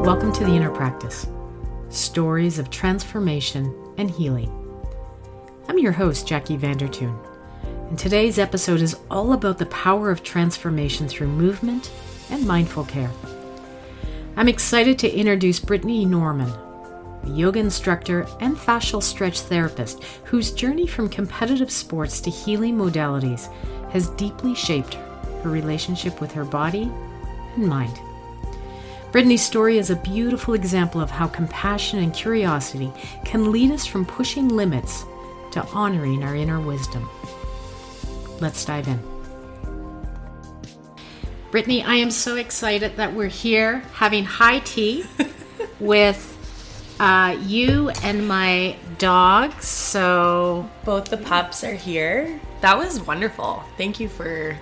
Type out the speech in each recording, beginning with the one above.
Welcome to the Inner Practice, stories of transformation and healing. I'm your host, Jackie Vandertoon, and today's episode is all about the power of transformation through movement and mindful care. I'm excited to introduce Brittney Norman, a yoga instructor and fascial stretch therapist whose journey from competitive sports to healing modalities has deeply shaped her relationship with her body and mind. Brittney's story is a beautiful example of how compassion and curiosity can lead us from pushing limits to honoring our inner wisdom. Let's dive in. Brittney, I am so excited that we're here having high tea with you and my dogs. So both the pups are here. That was wonderful. Thank you for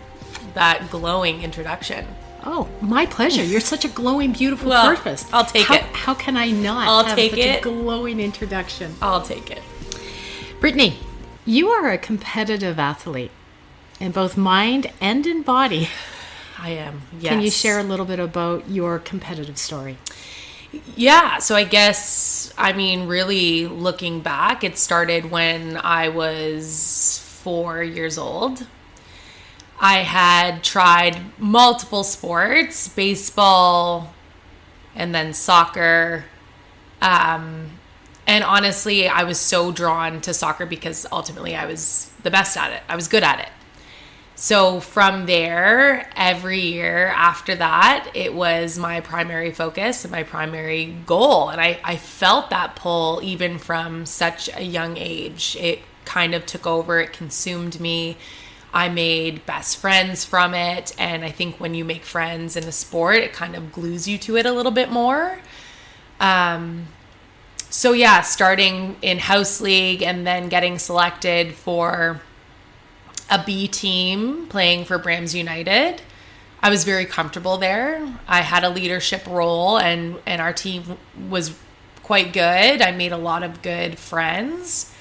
that glowing introduction. Oh, my pleasure. You're such a glowing, beautiful person. I'll take it. How can I not I'll have take such it. a glowing introduction? I'll take it. Brittney, you are a competitive athlete in both mind and in body. I am, yes. Can you share a little bit about your competitive story? Yeah, so I guess, really looking back, it started when I was 4 years old. I had tried multiple sports, baseball, and then soccer. And honestly, I was so drawn to soccer because ultimately I was the best at it. I was good at it. So from there, every year after that, it was my primary focus and my primary goal. And I felt that pull even from such a young age. It kind of took over. It consumed me. I made best friends from it. And I think when you make friends in a sport, it kind of glues you to it a little bit more. So yeah, starting in house league and then getting selected for a B team playing for Brams United. I was very comfortable there. I had a leadership role and our team was quite good. I made a lot of good friends.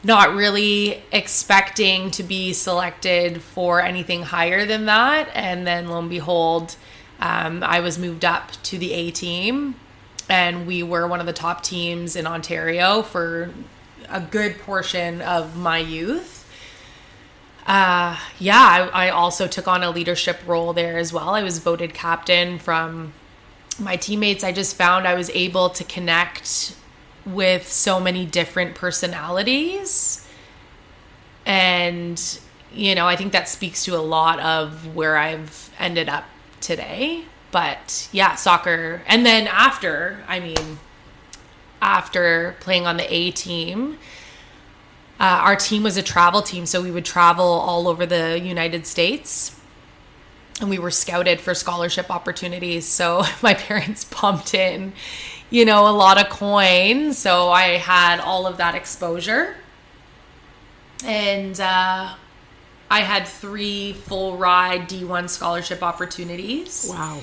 Not really expecting to be selected for anything higher than that. And then lo and behold, I was moved up to the A team and we were one of the top teams in Ontario for a good portion of my youth. I also took on a leadership role there as well. I was voted captain from my teammates. I just found I was able to connect with so many different personalities. And, I think that speaks to a lot of where I've ended up today. But yeah, soccer. And then after playing on the A team, our team was a travel team. So we would travel all over the United States. And we were scouted for scholarship opportunities. So my parents pumped in a lot of coin. So I had all of that exposure. And I had 3 full ride D1 scholarship opportunities. Wow.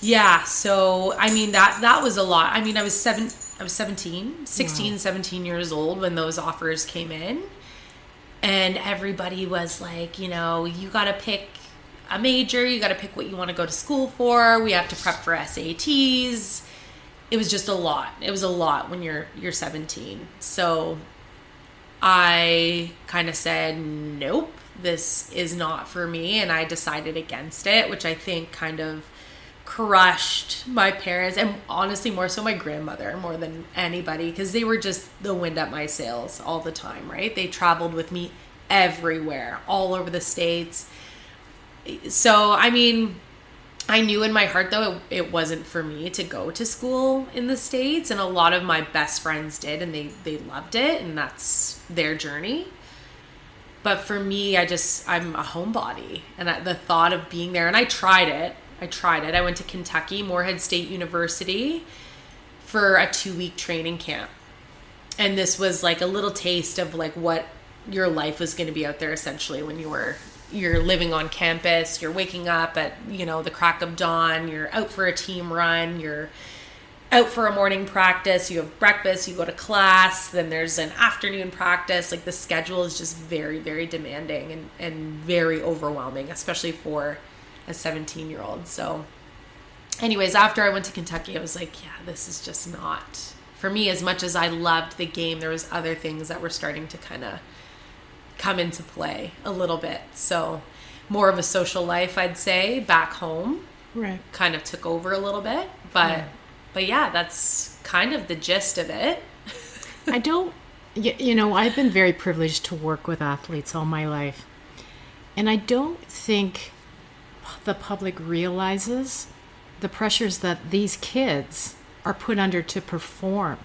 Yeah. So, that was a lot. I was 16, 17 years old when those offers came in. And everybody was like, you got to pick a major. You got to pick what you want to go to school for. We have to prep for SATs. It was just a lot. It was a lot when you're 17. So I kind of said, nope, this is not for me. And I decided against it, which I think kind of crushed my parents and honestly more so my grandmother more than anybody because they were just the wind at my sails all the time, right? They traveled with me everywhere, all over the States. So, I knew in my heart, though, it wasn't for me to go to school in the States. And a lot of my best friends did, and they loved it. And that's their journey. But for me, I'm a homebody. And the thought of being there, and I tried it. I went to Kentucky, Moorhead State University, for a 2-week training camp. And this was like a little taste of like what your life was going to be out there, essentially, when you're living on campus, you're waking up at, the crack of dawn, you're out for a team run, you're out for a morning practice, you have breakfast, you go to class, then there's an afternoon practice. Like the schedule is just very, very demanding and very overwhelming, especially for a 17-year-old. So anyways, after I went to Kentucky, I was like, yeah, this is just not for me. As much as I loved the game, there was other things that were starting to kind of come into play a little bit. So more of a social life, I'd say, back home, right, kind of took over a little bit. But yeah, that's kind of the gist of it. I don't, I've been very privileged to work with athletes all my life. And I don't think the public realizes the pressures that these kids are put under to perform.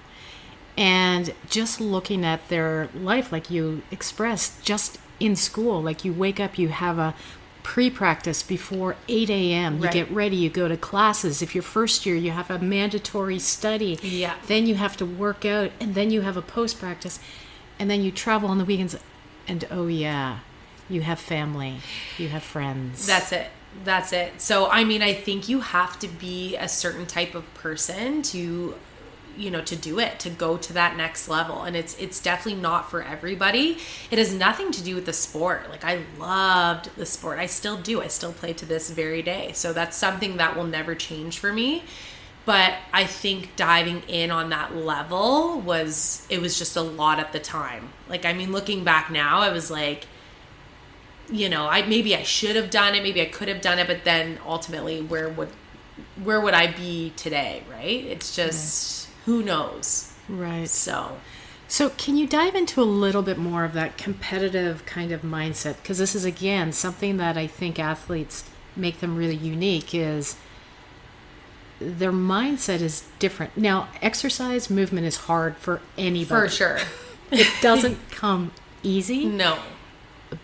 And just looking at their life, like you expressed, just in school, like you wake up, you have a pre-practice before 8 a.m. You get ready, you go to classes. If you're first year, you have a mandatory study. Yeah. Then you have to work out, and then you have a post-practice. And then you travel on the weekends. And you have family, you have friends. That's it. So, I mean, I think you have to be a certain type of person to do it, to go to that next level. And it's definitely not for everybody. It has nothing to do with the sport. Like, I loved the sport. I still do. I still play to this very day. So that's something that will never change for me. But I think diving in on that level was just a lot at the time. Like, I mean, looking back now, I was like, maybe I should have done it. Maybe I could have done it. But then ultimately, where would I be today? Right? It's just, who knows? Right. So can you dive into a little bit more of that competitive kind of mindset? Because this is, again, something that I think athletes make them really unique is their mindset is different. Now, exercise movement is hard for anybody. For sure. It doesn't come easy. No.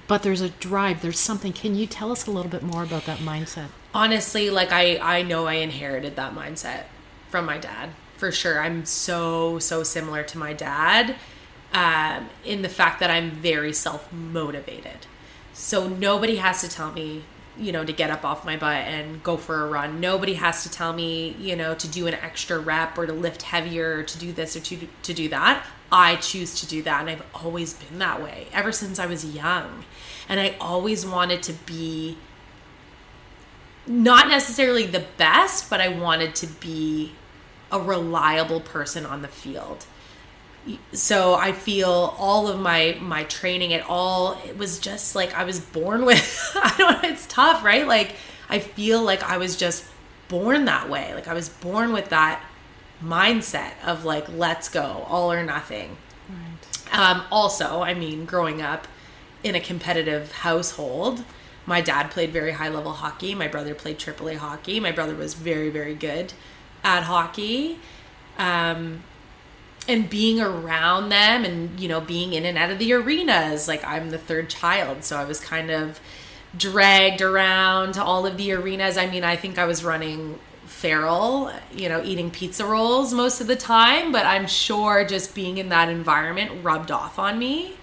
But there's a drive. There's something. Can you tell us a little bit more about that mindset? Honestly, like I know I inherited that mindset from my dad. For sure. I'm so similar to my dad in the fact that I'm very self-motivated. So nobody has to tell me, to get up off my butt and go for a run. Nobody has to tell me, to do an extra rep or to lift heavier or to do this or to do that. I choose to do that. And I've always been that way ever since I was young. And I always wanted to be not necessarily the best, but I wanted to be a reliable person on the field. So I feel all of my training, it was just like I was born with, I don't know, it's tough, right? Like I feel like I was just born that way. Like I was born with that mindset of like, let's go, all or nothing. Right. Also, I mean, growing up in a competitive household, my dad played very high level hockey. My brother played AAA hockey. My brother was very, very good at hockey. And being around them and, being in and out of the arenas, like I'm the third child. So I was kind of dragged around to all of the arenas. I mean, I think I was running feral, eating pizza rolls most of the time, but I'm sure just being in that environment rubbed off on me.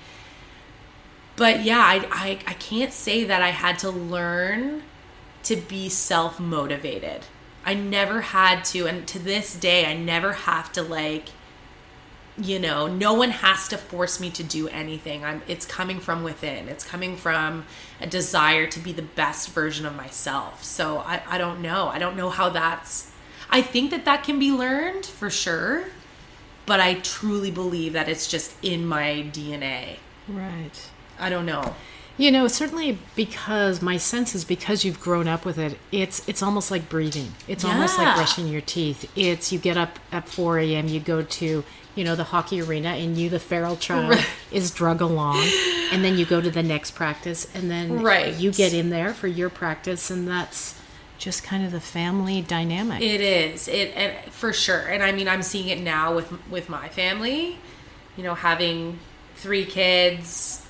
But yeah, I can't say that I had to learn to be self-motivated. I never had to, and to this day, I never have to no one has to force me to do anything. It's coming from within. It's coming from a desire to be the best version of myself. So I don't know. I don't know how I think that can be learned for sure, but I truly believe that it's just in my DNA. Right. I don't know. Certainly because my sense is because you've grown up with it, it's almost like breathing. It's almost like brushing your teeth. You get up at 4 a.m., you go to, the hockey arena, and the feral child is drug along, and then you go to the next practice, and then you get in there for your practice, and that's just kind of the family dynamic. It is. And for sure. And I mean, I'm seeing it now with my family, having 3 kids.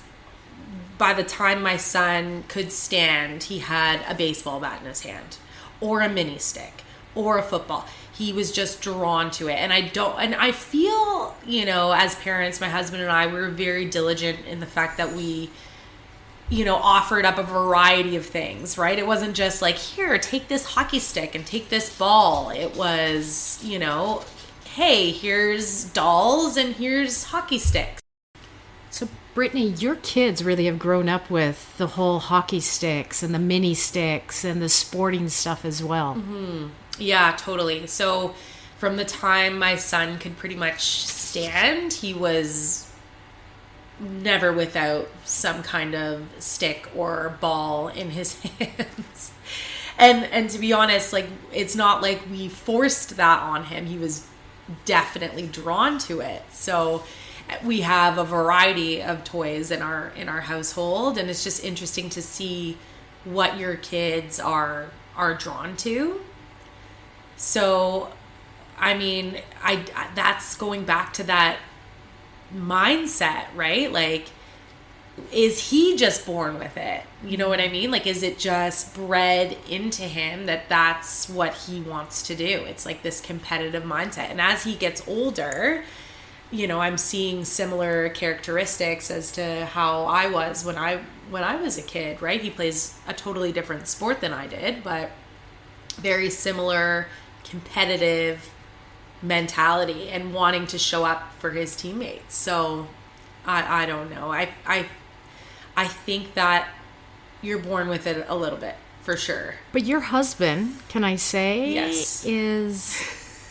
By the time my son could stand, he had a baseball bat in his hand or a mini stick or a football. He was just drawn to it. And I feel, as parents, my husband and I, we were very diligent in the fact that we, offered up a variety of things, right? It wasn't just like, here, take this hockey stick and take this ball. It was, hey, here's dolls and here's hockey sticks. So Brittney, your kids really have grown up with the whole hockey sticks and the mini sticks and the sporting stuff as well. Mm-hmm. Yeah, totally. So from the time my son could pretty much stand, he was never without some kind of stick or ball in his hands. And to be honest, like, it's not like we forced that on him. He was definitely drawn to it. So we have a variety of toys in our household, and it's just interesting to see what your kids are drawn to. So I mean, I that's going back to that mindset, right? Like, is he just born with it? You know what I mean? Like, is it just bred into him that that's what he wants to do? It's like this competitive mindset. And as he gets older, you know, I'm seeing similar characteristics as to how I was when I was a kid, right? He plays a totally different sport than I did, but very similar competitive mentality and wanting to show up for his teammates. So I don't know. I think that you're born with it a little bit, for sure. But your husband, can I say, yes, is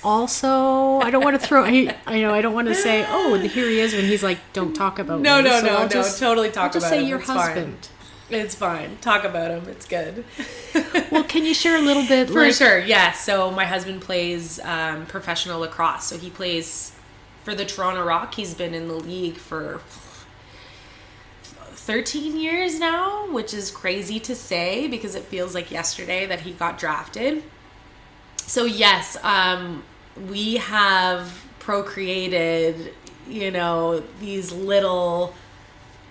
also, I don't want to throw, I know I don't want to say, oh, here he is when he's like, don't talk about no, me. No, so no, totally talk I'll just about say him. your It's husband. Fine. It's fine. Talk about him. It's good. Well, can you share a little bit? For sure, yeah. So my husband plays professional lacrosse. So he plays for the Toronto Rock. He's been in the league for 13 years now, which is crazy to say because it feels like yesterday that he got drafted. So yes, we have procreated, you know, these little,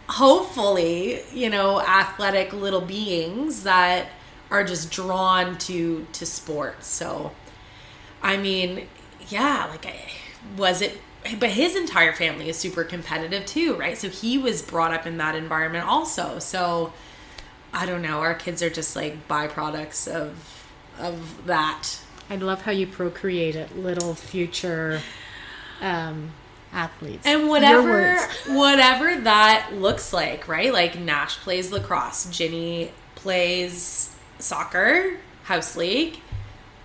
hopefully, you know, athletic little beings that are just drawn to sports. So, I mean, yeah, like, but his entire family is super competitive too, right? So he was brought up in that environment also. So I don't know, our kids are just like byproducts of that. I love how you procreated little future athletes. And whatever that looks like, right? Like Nash plays lacrosse, Ginny plays soccer, house league.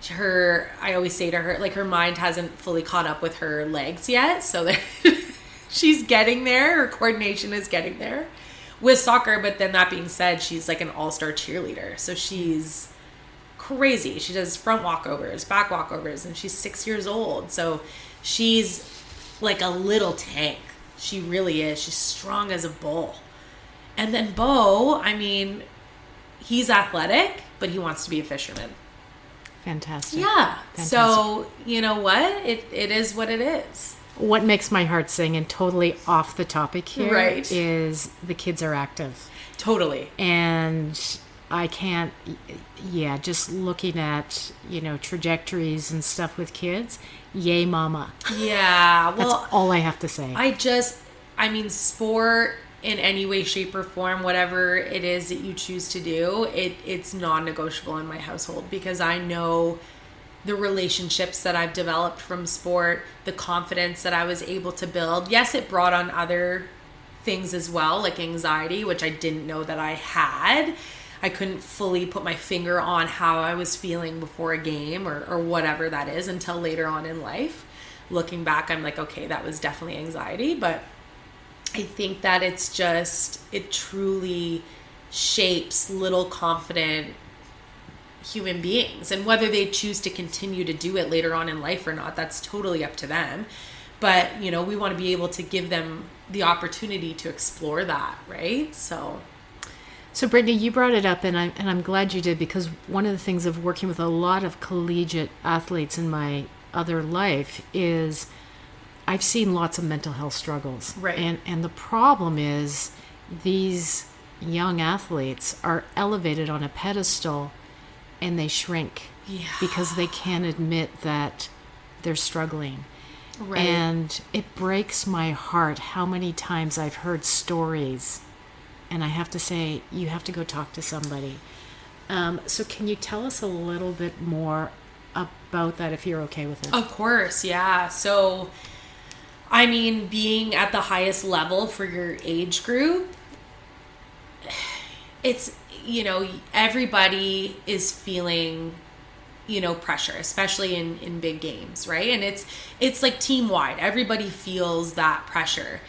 I always say to her, like, her mind hasn't fully caught up with her legs yet, so she's getting there. Her coordination is getting there with soccer. But then that being said, she's like an all-star cheerleader, so she's crazy. She does front walkovers, back walkovers, and she's 6 years old. So she's like a little tank. She really is. She's strong as a bull. And then Bo, I mean, he's athletic, but he wants to be a fisherman. Fantastic. Yeah. Fantastic. So, you know what? It is what it is. What makes my heart sing, and totally off the topic here, right, is the kids are active. Totally. And I can't, just looking at, you know, trajectories and stuff with kids, yay mama. Yeah. Well, that's all I have to say. I mean, sport in any way, shape, or form, whatever it is that you choose to do, it's non-negotiable in my household, because I know the relationships that I've developed from sport, the confidence that I was able to build. Yes, it brought on other things as well, like anxiety, which I didn't know that I had. I couldn't fully put my finger on how I was feeling before a game or whatever that is until later on in life. Looking back, I'm like, okay, that was definitely anxiety. But I think that it truly shapes little confident human beings. And whether they choose to continue to do it later on in life or not, that's totally up to them. But, you know, we want to be able to give them the opportunity to explore that, right? So Brittney, you brought it up, and I'm glad you did, because one of the things of working with a lot of collegiate athletes in my other life is I've seen lots of mental health struggles. Right. And the problem is these young athletes are elevated on a pedestal and they shrink. Yeah. Because they can't admit that they're struggling. Right. And it breaks my heart how many times I've heard stories, and I have to say, you have to go talk to somebody. So can you tell us a little bit more about that, if you're okay with it? Of course, yeah. So, I mean, being at the highest level for your age group, it's, you know, everybody is feeling pressure, especially in big games, right? And it's like team wide. Everybody feels that pressure.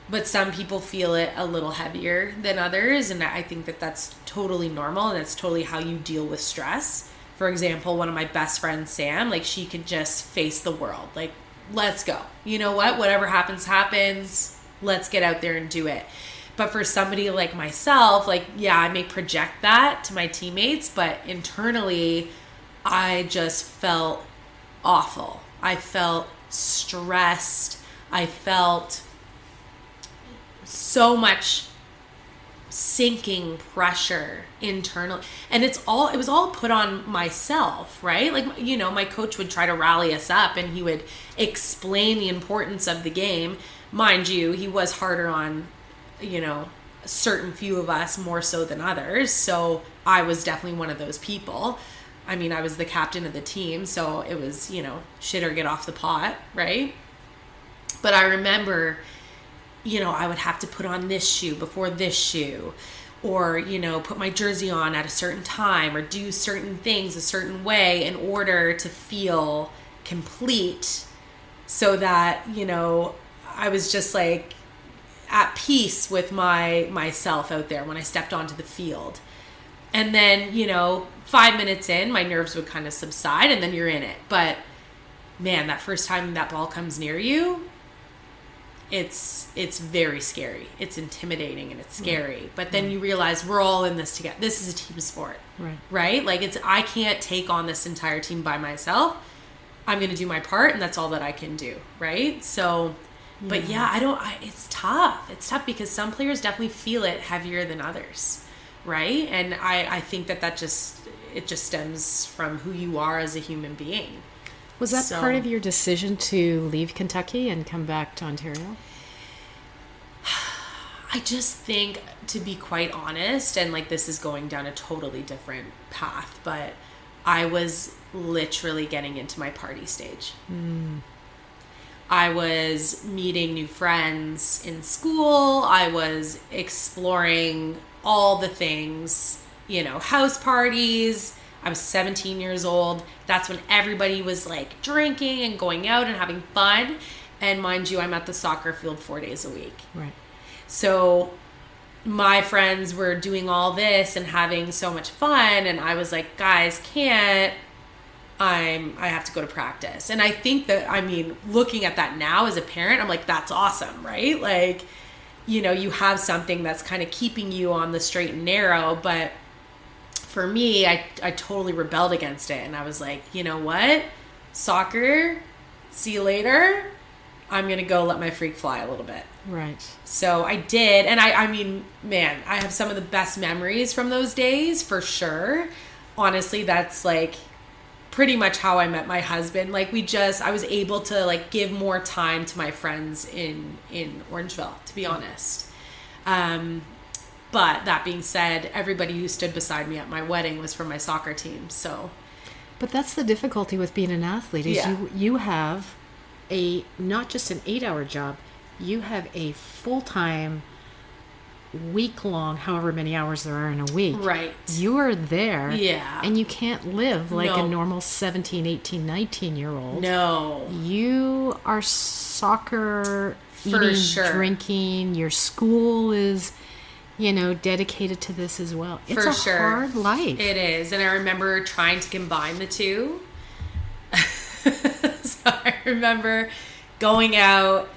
But some people feel it a little heavier than others, and I think that that's totally normal, and that's totally how you deal with stress. For example, one of my best friends, Sam, like, she could just face the world. Like, let's go. You know what? Whatever happens, happens. Let's get out there and do it. But for somebody like myself, like, yeah, I may project that to my teammates, but internally, I just felt awful. I felt stressed. I felt so much sinking pressure internally, and it was all put on myself, right? Like, my coach would try to rally us up, and he would explain the importance of the game. Mind you, he was harder on a certain few of us more so than others, so I was definitely one of those people. I mean, I was the captain of the team, so it was shit or get off the pot, right? But I remember I would have to put on this shoe before this shoe, or, put my jersey on at a certain time, or do certain things a certain way in order to feel complete, so that, I was just like at peace with myself out there when I stepped onto the field. And then, 5 minutes in, my nerves would kind of subside, and then you're in it. But man, that first time that ball comes near you, it's very scary. It's intimidating and it's scary. Right. But then you realize we're all in this together. This is a team sport. Right? Like, I can't take on this entire team by myself. I'm going to do my part, and that's all that I can do. Right? So, but yeah, it's tough. It's tough because some players definitely feel it heavier than others. Right? And I think that just stems from who you are as a human being. Was that part of your decision to leave Kentucky and come back to Ontario? I just think, to be quite honest, and like, this is going down a totally different path, but I was literally getting into my party stage. I was meeting new friends in school. I was exploring all the things, house parties. I was 17 years old. That's when everybody was like drinking and going out and having fun. And mind you, I'm at the soccer field 4 days a week. Right. So my friends were doing all this and having so much fun. And I was like, guys, can't. I have to go to practice. And I think that, looking at that now as a parent, I'm like, that's awesome, right? Like, you have something that's kind of keeping you on the straight and narrow. But for me, I totally rebelled against it. And I was like, you know what? Soccer, see you later. I'm going to go let my freak fly a little bit. Right. So I did. And I have some of the best memories from those days, for sure. Honestly, that's like pretty much how I met my husband. Like, I was able to like give more time to my friends in Orangeville, to be honest. But that being said, everybody who stood beside me at my wedding was from my soccer team. So, but that's the difficulty with being an athlete is you have not just an 8-hour job, you have a full-time, week-long, however many hours there are in a week. Right. You are there. Yeah. And you can't live like a normal 17, 18, 19-year-old. No. You are soccer, for eating, sure, drinking. Your school is, dedicated to this as well. It's a hard life. It is. And I remember trying to combine the two. So I remember going out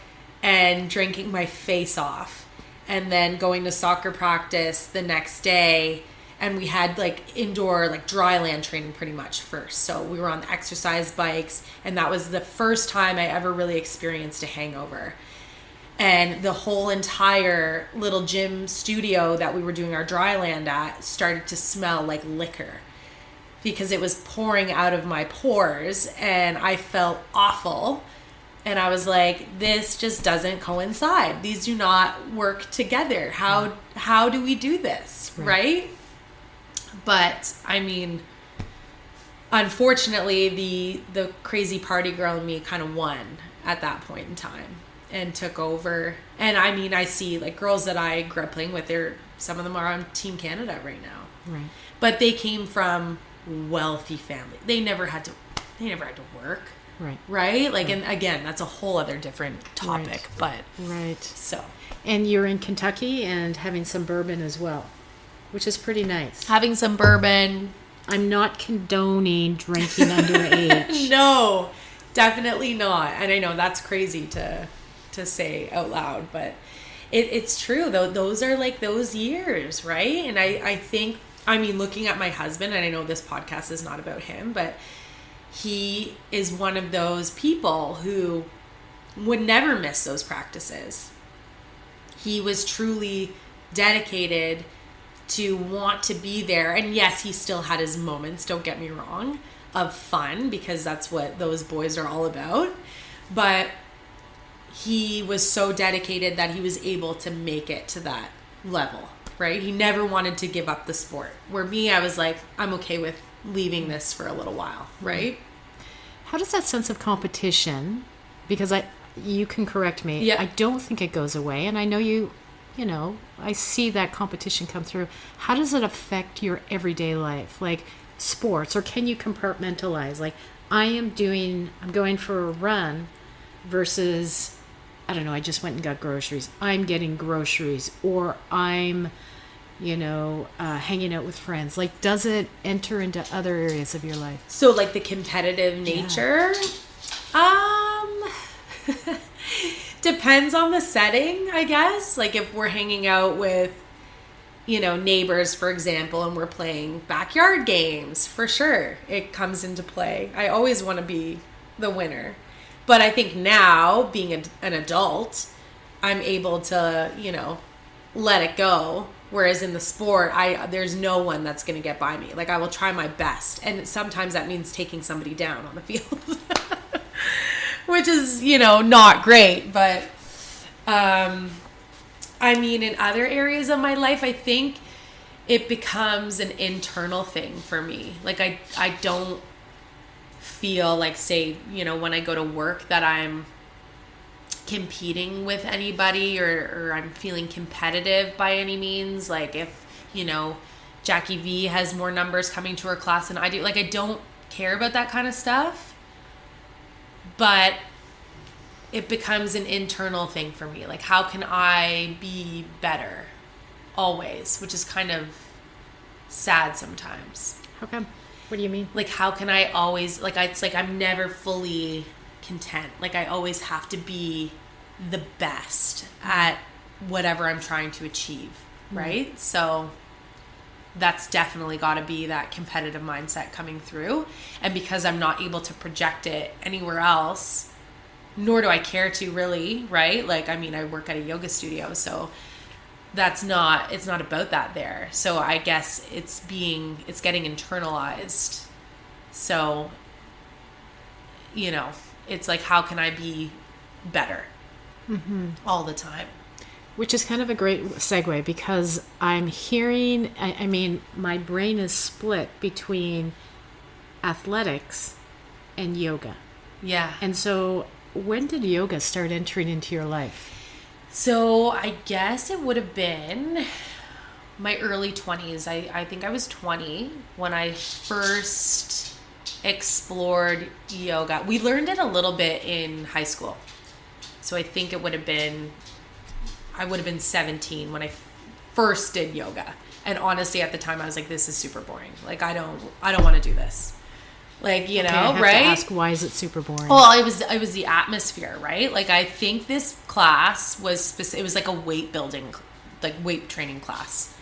and drinking my face off, and then going to soccer practice the next day. And we had like indoor, like dry land training pretty much first. So we were on the exercise bikes, and that was the first time I ever really experienced a hangover. And the whole entire little gym studio that we were doing our dry land at started to smell like liquor, because it was pouring out of my pores, and I felt awful. And I was like, this just doesn't coincide. These do not work together. How do we do this? Right? But unfortunately, the crazy party girl in me kind of won at that point in time and took over. And I see like girls that I grew up playing with, some of them are on Team Canada right now. Right. But they came from wealthy family. They never had to work. Right. Right? Like, and again, that's a whole other different topic, but. Right. So. And you're in Kentucky and having some bourbon as well, which is pretty nice. Having some bourbon. I'm not condoning drinking underage. No, definitely not. And I know that's crazy to say out loud, but it's true though. Those are like those years, right? And I think, I mean, looking at my husband, and I know this podcast is not about him, but he is one of those people who would never miss those practices. He was truly dedicated to want to be there. And yes, he still had his moments, don't get me wrong, of fun, because that's what those boys are all about. But he was so dedicated that he was able to make it to that level, right? He never wanted to give up the sport. Where me, I was like, I'm okay with leaving this for a little while, right? How does that sense of competition, because you can correct me, yeah. I don't think it goes away, and I know you know, I see that competition come through. How does it affect your everyday life, like sports, or can you compartmentalize? Like, I'm going for a run versus, I don't know, I just went and got groceries. I'm getting groceries, or I'm, hanging out with friends. Like, does it enter into other areas of your life? So, like the competitive nature? Depends on the setting, I guess. Like, if we're hanging out with, neighbors, for example, and we're playing backyard games, for sure, it comes into play. I always want to be the winner. But I think now, being an adult, I'm able to, let it go. Whereas in the sport, there's no one that's going to get by me. Like, I will try my best. And sometimes that means taking somebody down on the field. Which is, not great. But, in other areas of my life, I think it becomes an internal thing for me. Like, I don't feel like, say, when I go to work, that I'm competing with anybody or I'm feeling competitive by any means. Like, if, Jackie V has more numbers coming to her class than I do, like, I don't care about that kind of stuff. But it becomes an internal thing for me. Like, how can I be better always? Which is kind of sad sometimes. How come? What do you mean? Like, how can I always, like, it's like I'm never fully content. Like, I always have to be the best at whatever I'm trying to achieve, right? Mm-hmm. So that's definitely got to be that competitive mindset coming through. And because I'm not able to project it anywhere else, nor do I care to really, right? Like, I work at a yoga studio, so it's not about that there. So I guess it's getting internalized. So, it's like, how can I be better all the time? Which is kind of a great segue, because I'm hearing, my brain is split between athletics and yoga. Yeah. And so when did yoga start entering into your life? So I guess it would have been my early 20s. I think I was 20 when I first explored yoga. We learned it a little bit in high school. So I think I would have been 17 when I first did yoga. And honestly, at the time, I was like, this is super boring. Like, I don't want to do this. Like, I have right? to ask, why is it super boring? Well, it was the atmosphere, right? Like, I think this class it was like a weight training class.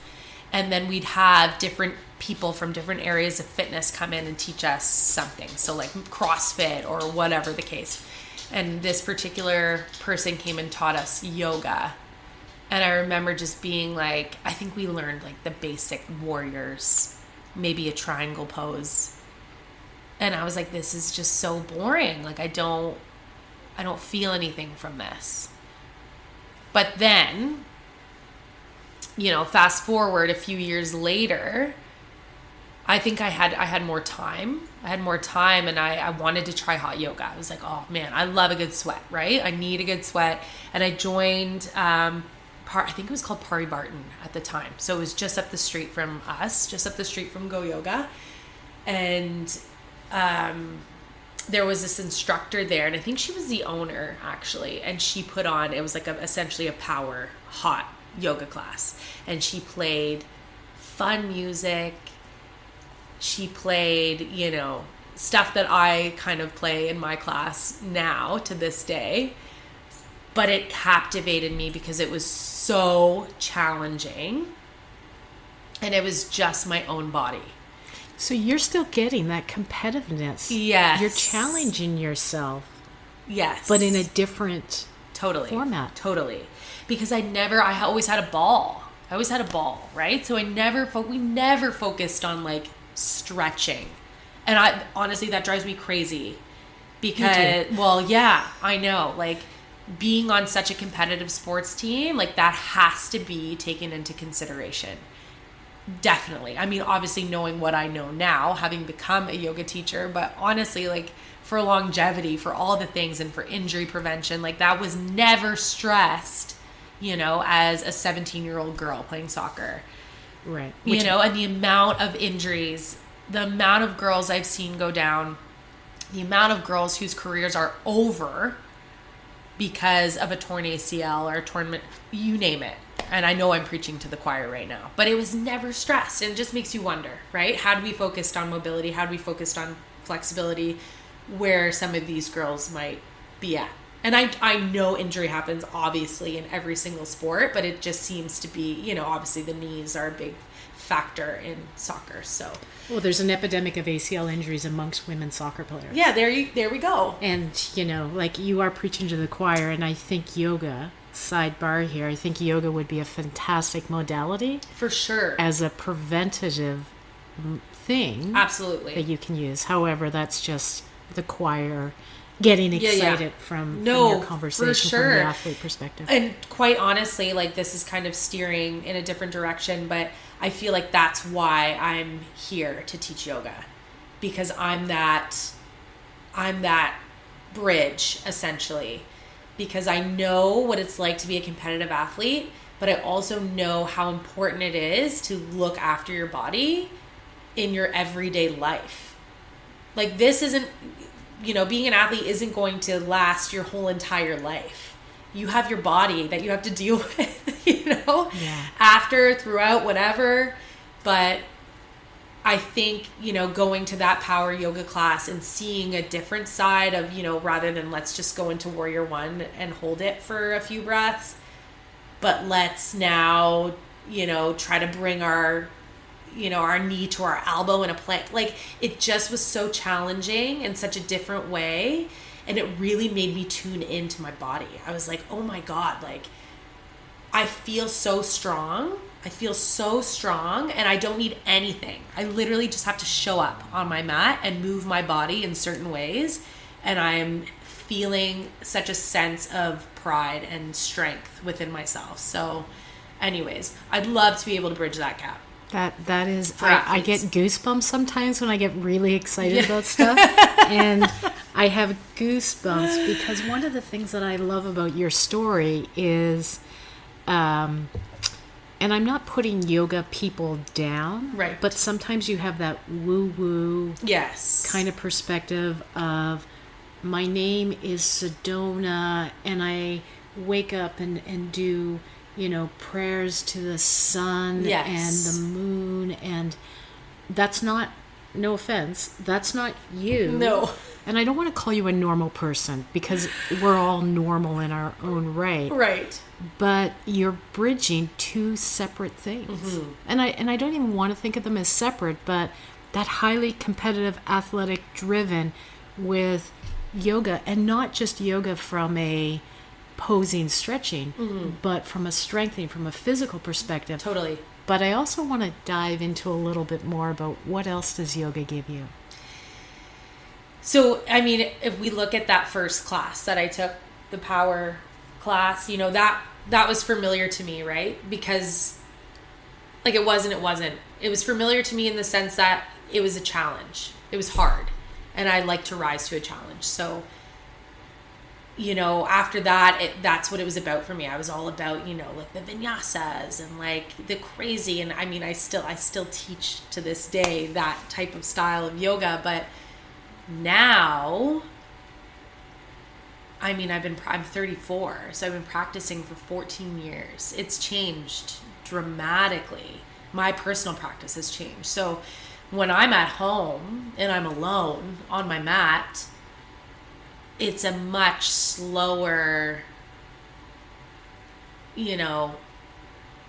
And then we'd have different people from different areas of fitness come in and teach us something. So, like, CrossFit or whatever the case. And this particular person came and taught us yoga. And I remember just being like, I think we learned like the basic warriors, maybe a triangle pose. And I was like, this is just so boring. Like, I don't feel anything from this. But then, fast forward a few years later, I think I had more time. And I wanted to try hot yoga. I was like, oh man, I love a good sweat, right? I need a good sweat. And I joined, I think it was called Pari Barton at the time. So it was just up the street from us, just up the street from Go Yoga. And there was this instructor there, and I think she was the owner actually, and she put on, it was like essentially a power hot yoga class, and she played fun music. She played, you know, stuff that I kind of play in my class now to this day, but it captivated me because it was so challenging, and it was just my own body. So you're still getting that competitiveness. Yes. You're challenging yourself. Yes. But in a different format. Totally. Because I always had a ball. Right? So we never focused on like stretching. And honestly, that drives me crazy. Because, well, yeah, I know. Like, being on such a competitive sports team, like, that has to be taken into consideration. Definitely. I mean, obviously knowing what I know now, having become a yoga teacher, but honestly, like, for longevity, for all the things, and for injury prevention, like, that was never stressed, you know, as a 17-year-old girl playing soccer. Right. You know, and the amount of injuries, the amount of girls I've seen go down, the amount of girls whose careers are over because of a torn ACL or a torn, you name it. And I know I'm preaching to the choir right now, but it was never stressed. And it just makes you wonder, right? Had we focused on mobility, had we focused on flexibility, where some of these girls might be at. And I know injury happens obviously in every single sport, but it just seems to be, you know, obviously the knees are a big factor in soccer. So, well, there's an epidemic of ACL injuries amongst women soccer players. Yeah, there we go. And, you know, like, you are preaching to the choir, and I think yoga, sidebar here, I think yoga would be a fantastic modality. For sure. As a preventative thing. Absolutely. That you can use. However, that's just the choir getting excited from your conversation from the athlete perspective. And quite honestly, like, this is kind of steering in a different direction, but I feel like that's why I'm here to teach yoga, because I'm that bridge essentially, because I know what it's like to be a competitive athlete, but I also know how important it is to look after your body in your everyday life. Like, this isn't, you know, being an athlete isn't going to last your whole entire life. You have your body that you have to deal with, you know, after, throughout, whatever. But I think, you know, going to that power yoga class and seeing a different side of, you know, rather than let's just go into Warrior One and hold it for a few breaths, but let's now, you know, try to bring our knee to our elbow in a plank. Like, it just was so challenging in such a different way. And it really made me tune into my body. I was like, oh my God, like, I feel so strong. And I don't need anything. I literally just have to show up on my mat and move my body in certain ways. And I'm feeling such a sense of pride and strength within myself. So anyways, I'd love to be able to bridge that gap. That is, I get goosebumps sometimes when I get really excited about stuff. And I have goosebumps because one of the things that I love about your story is, and I'm not putting yoga people down, right? But sometimes you have that woo-woo kind of perspective of, my name is Sedona, and I wake up and do, you know, prayers to the sun and the moon, and that's not, no offense, that's not you. No. And I don't want to call you a normal person, because we're all normal in our own right. Right. But you're bridging two separate things. Mm-hmm. And I don't even want to think of them as separate, but that highly competitive, athletic driven with yoga, and not just yoga from a posing, stretching, but from a strengthening, from a physical perspective. Totally. But I also want to dive into a little bit more about what else does yoga give you? So, I mean, if we look at that first class that I took, the power class, you know, that was familiar to me, right? Because, like, it wasn't. It was familiar to me in the sense that it was a challenge. It was hard. And I like to rise to a challenge. So after that, that's what it was about for me. I was all about, like the vinyasas and like the crazy. And I mean, I still teach to this day that type of style of yoga. But now, I mean, I'm 34, so I've been practicing for 14 years. It's changed dramatically. My personal practice has changed. So when I'm at home and I'm alone on my mat, it's a much slower,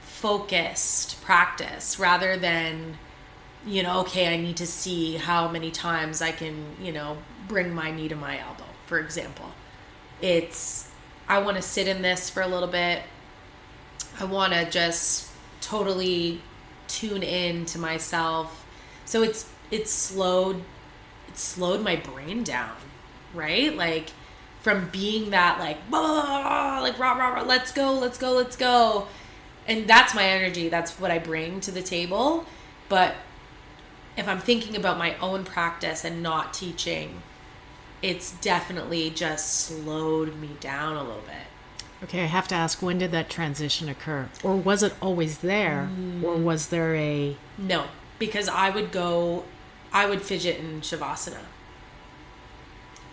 focused practice rather than, okay, I need to see how many times I can, bring my knee to my elbow, for example. I want to sit in this for a little bit. I want to just totally tune in to myself. So it's slowed my brain down, right? Like from being that like, blah, blah, blah, like rah, rah, rah, let's go. And that's my energy. That's what I bring to the table. But if I'm thinking about my own practice and not teaching, it's definitely just slowed me down a little bit. Okay, I have to ask, when did that transition occur? Or was it always there? Or was there a... No, because I would fidget in Shavasana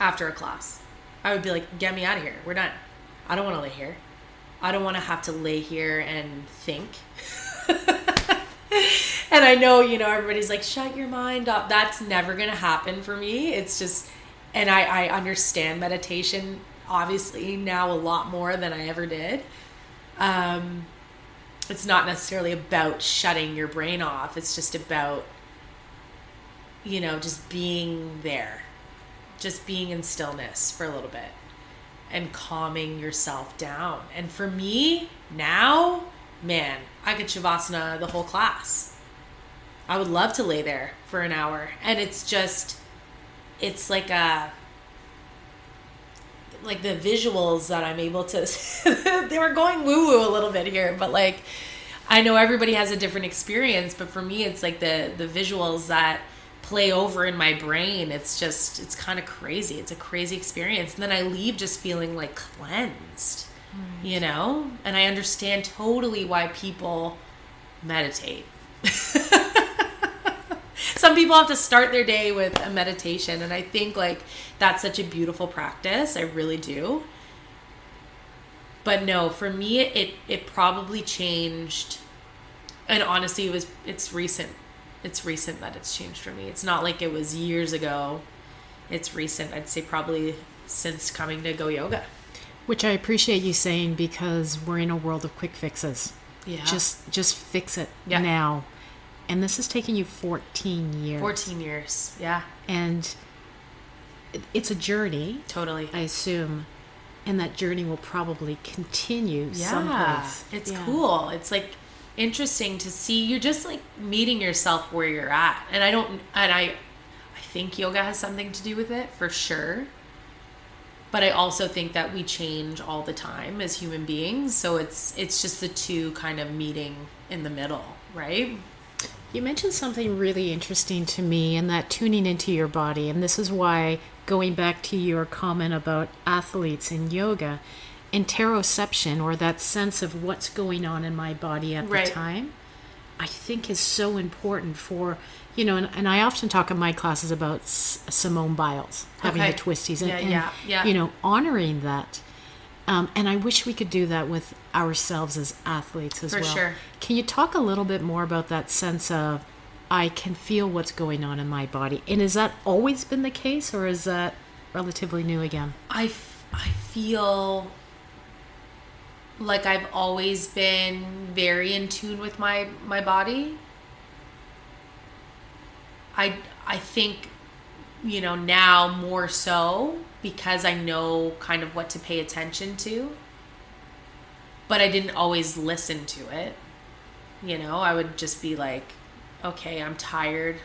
after a class. I would be like, get me out of here. We're done. I don't want to lay here. I don't want to have to lay here and think. And I know, everybody's like, shut your mind up. That's never going to happen for me. It's just... And I understand meditation, obviously, now a lot more than I ever did. It's not necessarily about shutting your brain off. It's just about, just being there. Just being in stillness for a little bit. And calming yourself down. And for me, now, man, I could Shavasana the whole class. I would love to lay there for an hour. And it's like the visuals that I'm able to, they were going woo-woo a little bit here, but like, I know everybody has a different experience, but for me, it's like the visuals that play over in my brain. It's kind of crazy. It's a crazy experience. And then I leave just feeling like cleansed, and I understand totally why people meditate. Some people have to start their day with a meditation, and I think like that's such a beautiful practice. I really do. But no, for me, it probably changed, and honestly, it's recent. It's recent that it's changed for me. It's not like it was years ago. It's recent. I'd say probably since coming to Go Yoga. Which I appreciate you saying, because we're in a world of quick fixes. Yeah. Just fix it now. And this has taken you 14 years. 14 years, yeah. And it's a journey. Totally. I assume. And that journey will probably continue someplace. It's cool. It's like interesting to see. You're just like meeting yourself where you're at. And I think yoga has something to do with it, for sure. But I also think that we change all the time as human beings. So it's just the two kind of meeting in the middle, right? You mentioned something really interesting to me, and that tuning into your body. And this is why, going back to your comment about athletes in yoga, interoception, or that sense of what's going on in my body at the time, I think is so important for, and I often talk in my classes about Simone Biles having the twisties and honoring that. And I wish we could do that with ourselves as athletes as well. For sure. Can you talk a little bit more about that sense of, I can feel what's going on in my body? And has that always been the case, or is that relatively new again? I feel like I've always been very in tune with my body. I think, now more so, because I know kind of what to pay attention to. But I didn't always listen to it. I would just be like, okay, I'm tired.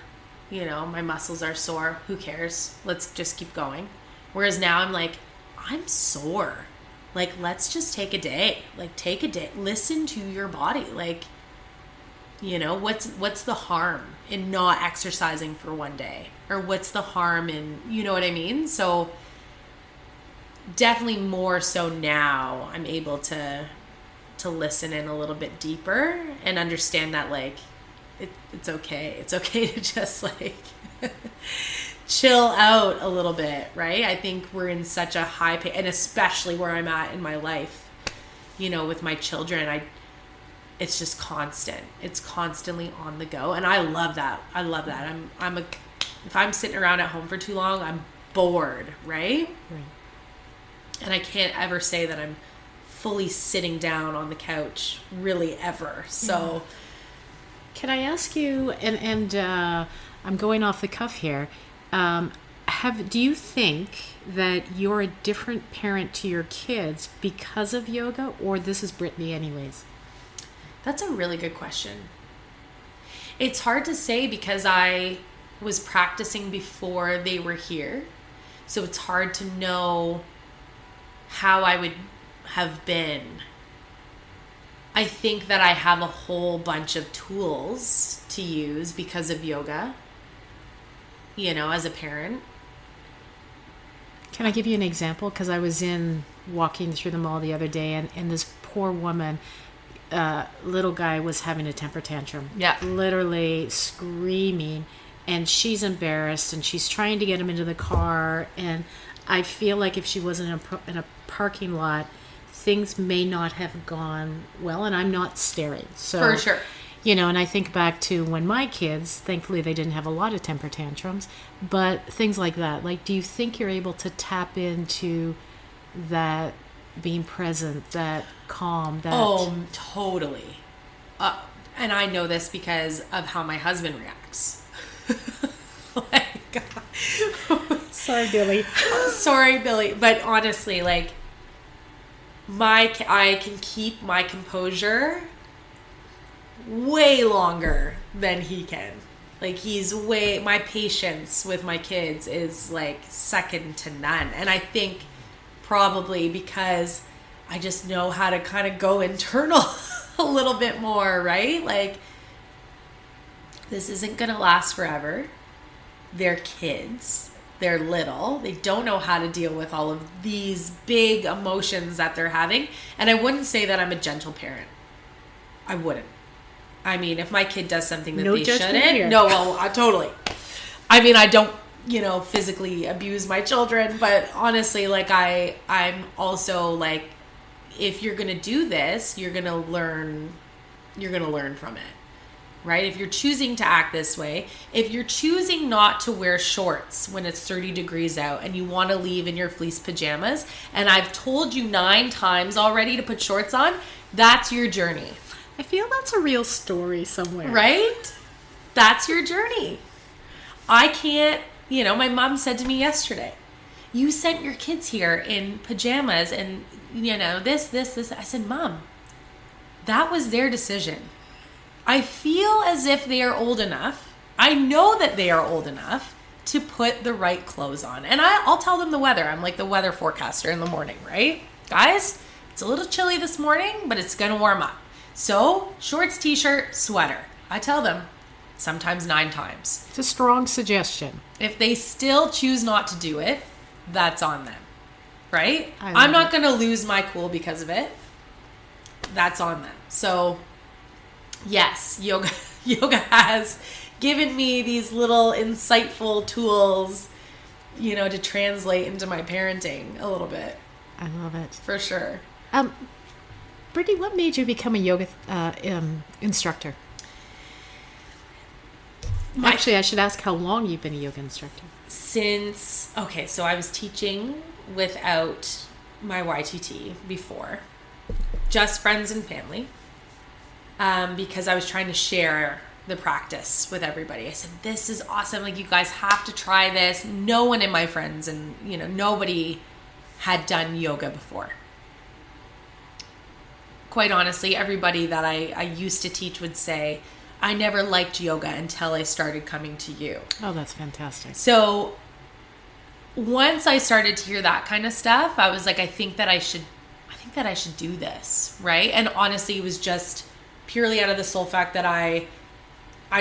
My muscles are sore. Who cares? Let's just keep going. Whereas now I'm like, I'm sore. Like, let's just take a day. Like, take a day. Listen to your body. Like, what's the harm in not exercising for one day? Or what's the harm in, you know what I mean? So definitely more so now I'm able to listen in a little bit deeper and understand that like it's okay. It's okay to just like chill out a little bit, right? I think we're in such a high pace, and especially where I'm at in my life, you know, with my children, it's just constant. It's constantly on the go, and I love that. If I'm sitting around at home for too long, I'm bored, right? And I can't ever say that I'm fully sitting down on the couch, really, ever. So, can I ask you? And I'm going off the cuff here. Do you think that you're a different parent to your kids because of yoga, or this is Brittney anyways? That's a really good question. It's hard to say because I was practicing before they were here. So it's hard to know how I would have been. I think that I have a whole bunch of tools to use because of yoga, you know, as a parent. Can I give you an example? Because I was walking through the mall the other day, and this poor woman, little guy, was having a temper tantrum. Yeah. Literally screaming, and she's embarrassed, and she's trying to get him into the car, and I feel like if she wasn't in a parking lot, things may not have gone well, and I'm not staring. So, for sure. You know, and I think back to when my kids, thankfully they didn't have a lot of temper tantrums, but things like that. Like, do you think you're able to tap into that being present, that calm, that... Oh, totally. And I know this because of how my husband reacts. Sorry, Billy. Sorry, Billy. But honestly, like, I can keep my composure way longer than he can. Like, my patience with my kids is like second to none. And I think probably because I just know how to kind of go internal a little bit more, right? Like, this isn't going to last forever. They're kids. They're little. They don't know how to deal with all of these big emotions that they're having. And I wouldn't say that I'm a gentle parent. I wouldn't. I mean, if my kid does something that they shouldn't. Here. No, well, totally. I mean, I don't, you know, physically abuse my children. But honestly, like, I'm also like, if you're going to do this, you're going to learn from it. Right? If you're choosing to act this way, if you're choosing not to wear shorts when it's 30 degrees out and you want to leave in your fleece pajamas, and I've told you 9 times already to put shorts on, that's your journey. I feel that's a real story somewhere. Right? That's your journey. I can't, you know, my mom said to me yesterday, you sent your kids here in pajamas and, you know, this. I said, Mom, that was their decision. I feel as if they are old enough. I know that they are old enough to put the right clothes on. And I'll tell them the weather. I'm like the weather forecaster in the morning, right? Guys, it's a little chilly this morning, but it's going to warm up. So, shorts, t-shirt, sweater. I tell them sometimes 9 times. It's a strong suggestion. If they still choose not to do it, that's on them, right? I'm not going to lose my cool because of it. That's on them. So... yes, yoga has given me these little insightful tools, you know, to translate into my parenting a little bit. I love it. For sure. Brittney, what made you become a yoga instructor? Actually, I should ask how long you've been a yoga instructor. So I was teaching without my YTT before, just friends and family. Because I was trying to share the practice with everybody. I said, this is awesome. Like, you guys have to try this. No one in my friends and, you know, nobody had done yoga before. Quite honestly, everybody that I used to teach would say, I never liked yoga until I started coming to you. Oh, that's fantastic. So once I started to hear that kind of stuff, I was like, I think that I should do this. Right. And honestly, it was just purely out of the sole fact that I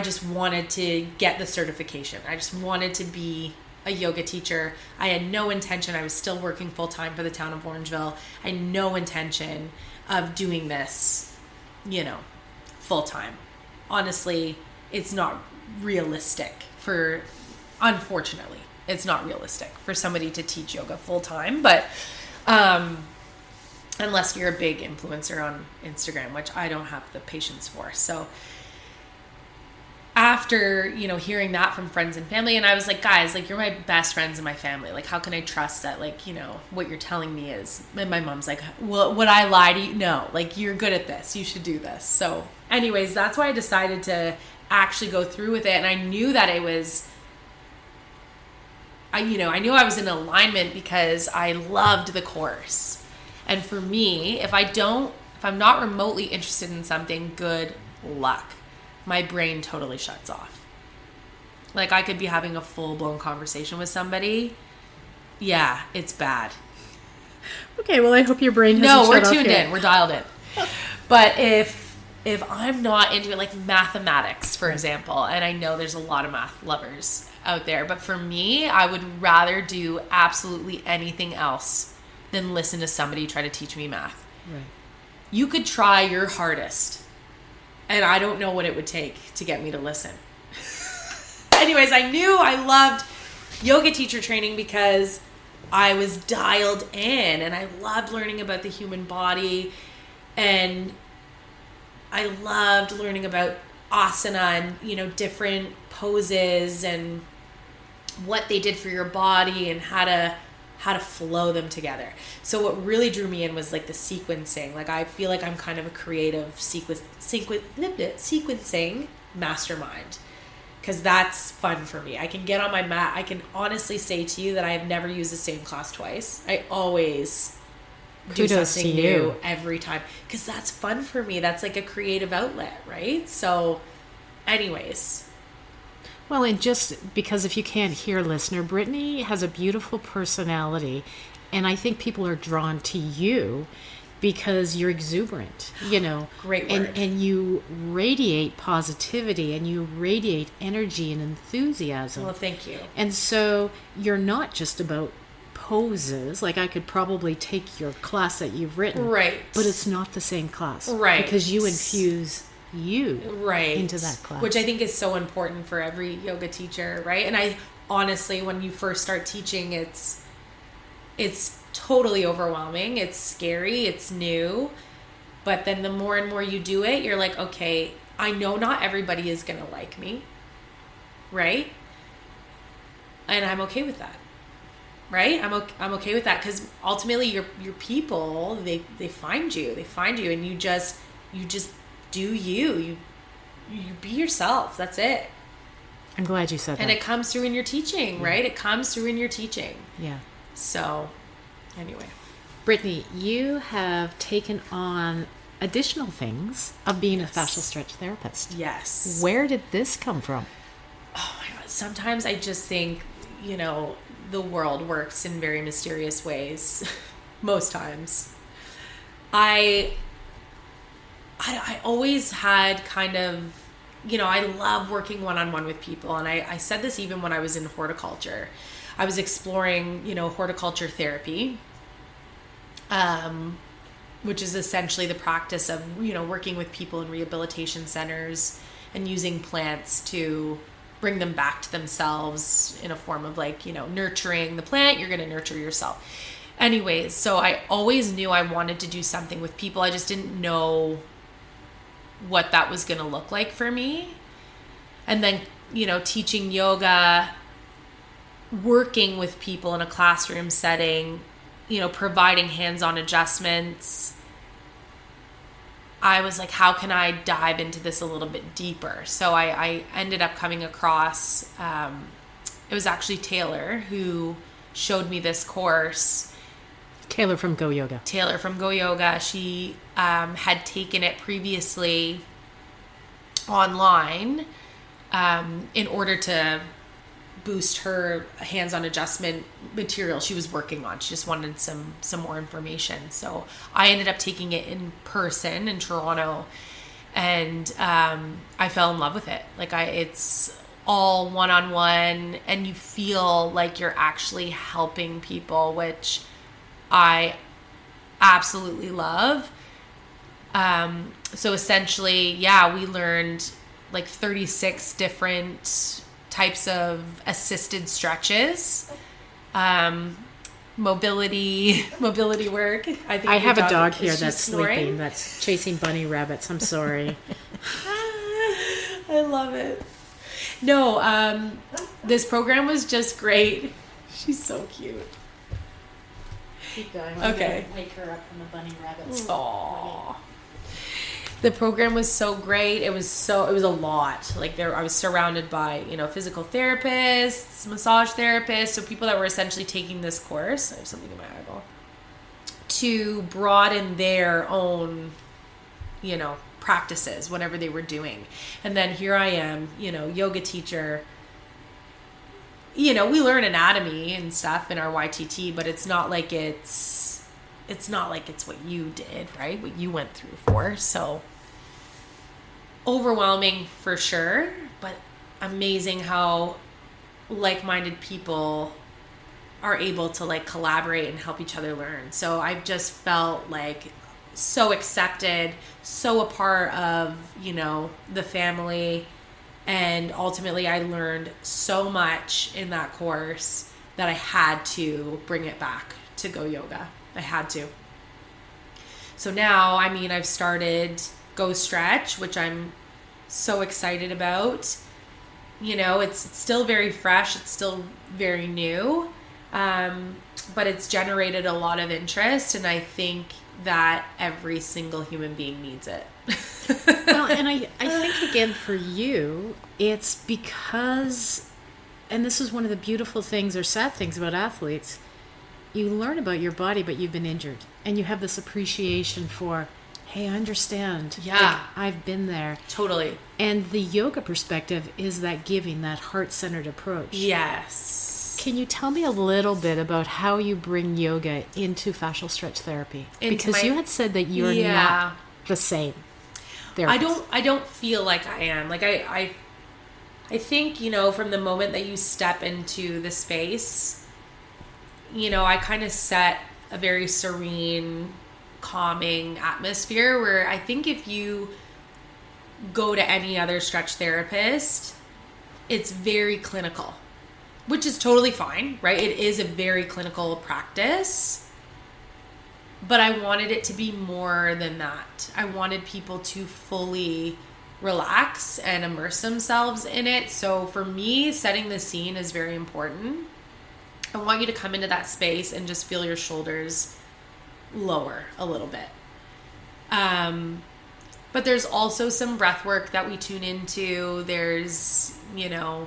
just wanted to get the certification. I just wanted to be a yoga teacher. I had no intention. I was still working full time for the town of Orangeville. I had no intention of doing this, full time. Honestly, it's not realistic unfortunately, it's not realistic for somebody to teach yoga full time, but unless you're a big influencer on Instagram, which I don't have the patience for. So after, hearing that from friends and family, and I was like, guys, like, you're my best friends in my family. Like, how can I trust that, like, what you're telling me is, and my mom's like, well, would I lie to you? No, like, you're good at this. You should do this. So anyways, that's why I decided to actually go through with it. And I knew that it was, I knew I was in alignment because I loved the course. And for me, if I'm not remotely interested in something, good luck. My brain totally shuts off. Like, I could be having a full-blown conversation with somebody. Yeah, it's bad. Okay, well, I hope your brain hasn't No, shut we're off tuned yet. in. We're dialed in. But if I'm not into it, like mathematics, for example, and I know there's a lot of math lovers out there, but for me, I would rather do absolutely anything else than listen to somebody try to teach me math. Right. You could try your hardest, and I don't know what it would take to get me to listen. Anyways, I knew I loved yoga teacher training because I was dialed in, and I loved learning about the human body, and I loved learning about asana and, different poses and what they did for your body and how to flow them together. So what really drew me in was like the sequencing. Like, I feel like I'm kind of a creative sequencing mastermind, because that's fun for me. I can get on my mat. I can honestly say to you that I have never used the same class twice. I always do something new every time, because that's fun for me. That's like a creative outlet, right? So anyways. Well, and just because if you can't hear, listener, Brittney has a beautiful personality, and I think people are drawn to you because you're exuberant, Great word. And you radiate positivity, and you radiate energy and enthusiasm. Well, thank you. And so you're not just about poses. Like, I could probably take your class that you've written, right? But it's not the same class, right? Because you infuse you into that class, which I think is so important for every yoga teacher, right? And I honestly, when you first start teaching, it's totally overwhelming. It's scary. It's new. But then the more and more you do it, you're like, okay, I know not everybody is going to like me, right? And I'm okay with that, right? I'm okay with that, because ultimately your people, they find you, and you just do you be yourself. That's it. I'm glad you said that. And it comes through in your teaching, right? It comes through in your teaching. Yeah. So anyway, Brittney, you have taken on additional things of being a fascial stretch therapist. Yes. Where did this come from? Oh my God. Sometimes I just think, the world works in very mysterious ways. Most times. I always had kind of, I love working one-on-one with people. And I said this even when I was in horticulture. I was exploring, horticulture therapy, which is essentially the practice of, working with people in rehabilitation centers and using plants to bring them back to themselves in a form of like, nurturing the plant. You're going to nurture yourself. Anyways, so I always knew I wanted to do something with people. I just didn't know what that was going to look like for me. And then, teaching yoga, working with people in a classroom setting, providing hands-on adjustments. I was like, how can I dive into this a little bit deeper? So I ended up coming across, it was actually Taylor who showed me this course. Taylor from Go Yoga. She had taken it previously online in order to boost her hands-on adjustment material she was working on. She just wanted some more information. So I ended up taking it in person in Toronto, and I fell in love with it. Like, it's all one-on-one, and you feel like you're actually helping people, which I absolutely love. So essentially, we learned like 36 different types of assisted stretches, mobility work. I have a dog here that's sleeping, that's chasing bunny rabbits. I'm sorry. I love it. No, this program was just great. She's so cute. Keep going. Okay. Wake her up from the bunny rabbits. Aww. The program was so great. It was a lot. Like I was surrounded by, physical therapists, massage therapists, so people that were essentially taking this course. I have something in my eyeball. To broaden their own, practices, whatever they were doing. And then here I am, yoga teacher. We learn anatomy and stuff in our YTT, but it's not like it's what you did, right? What you went through for. So overwhelming for sure, but amazing how like-minded people are able to like collaborate and help each other learn. So I've just felt like so accepted, so a part of, the family. And ultimately I learned so much in that course that I had to bring it back to Go Yoga. I had to. So now, I've started Go Stretch, which I'm so excited about. It's still very fresh. It's still very new. But it's generated a lot of interest, and I think that every single human being needs it. Well, and I think, again, for you, it's because, and this is one of the beautiful things or sad things about athletes, you learn about your body, but you've been injured. And you have this appreciation for, hey, I understand. Yeah. Like, I've been there. Totally. And the yoga perspective is that giving, that heart-centered approach. Yes. Can you tell me a little bit about how you bring yoga into fascial stretch therapy? Because you had said that you're not the same therapist. I don't feel like I am. Like I think, from the moment that you step into the space, I kind of set a very serene, calming atmosphere where I think if you go to any other stretch therapist, it's very clinical, which is totally fine, right? It is a very clinical practice, but I wanted it to be more than that. I wanted people to fully relax and immerse themselves in it. So for me, setting the scene is very important. I want you to come into that space and just feel your shoulders lower a little bit. But there's also some breath work that we tune into. There's a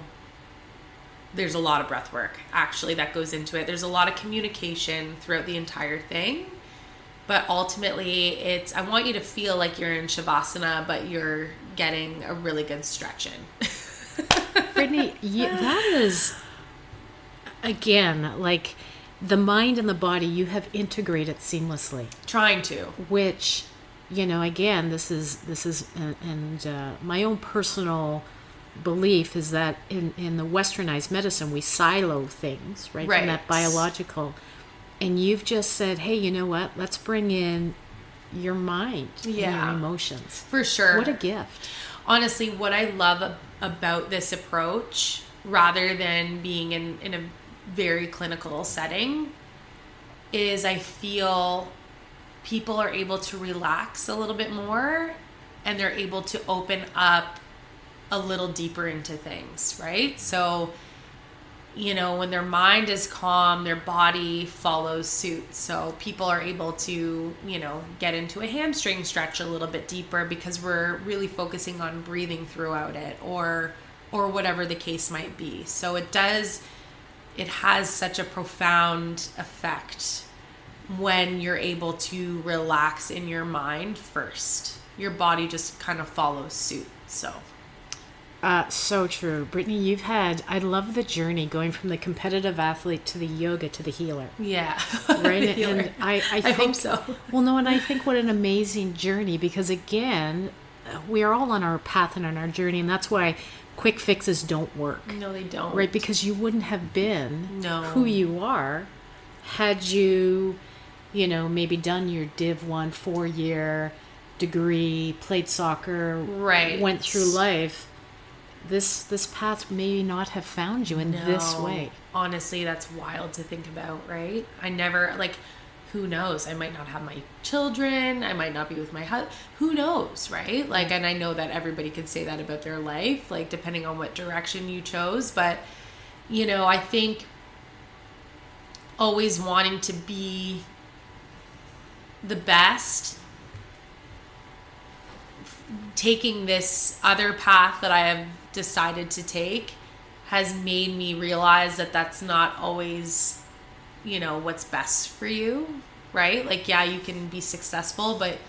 lot of breath work actually that goes into it. There's a lot of communication throughout the entire thing. But ultimately, I want you to feel like you're in Shavasana, but you're getting a really good stretch in. Brittney, that is, again, like the mind and the body, you have integrated seamlessly. Trying to. Which, again, this is, and my own personal belief is that in the westernized medicine, we silo things, right? From that biological. And you've just said, hey, you know what? Let's bring in your mind and your emotions. For sure. What a gift. Honestly, what I love about this approach, rather than being in a very clinical setting, is I feel people are able to relax a little bit more and they're able to open up a little deeper into things, right? So, when their mind is calm, their body follows suit. So people are able to, get into a hamstring stretch a little bit deeper because we're really focusing on breathing throughout it or whatever the case might be. So it has such a profound effect when you're able to relax in your mind first. Your body just kind of follows suit. So true. Brittney, I love the journey going from the competitive athlete to the yoga to the healer. Yeah. Right? Healer. And I think, hope so. Well, no, and I think what an amazing journey, because again, we are all on our path and on our journey, and that's why quick fixes don't work. No, they don't. Right? Because you wouldn't have been No. who you are had you, maybe done your Div 1 4-year degree, played soccer, right, went through life. This path may not have found you in this way. Honestly, that's wild to think about, right? I never, who knows? I might not have my children. I might not be with my husband. Who knows, right? And I know that everybody could say that about their life, depending on what direction you chose. But, I think always wanting to be the best, taking this other path that I have decided to take has made me realize that that's not always, what's best for you, right? Yeah, you can be successful, but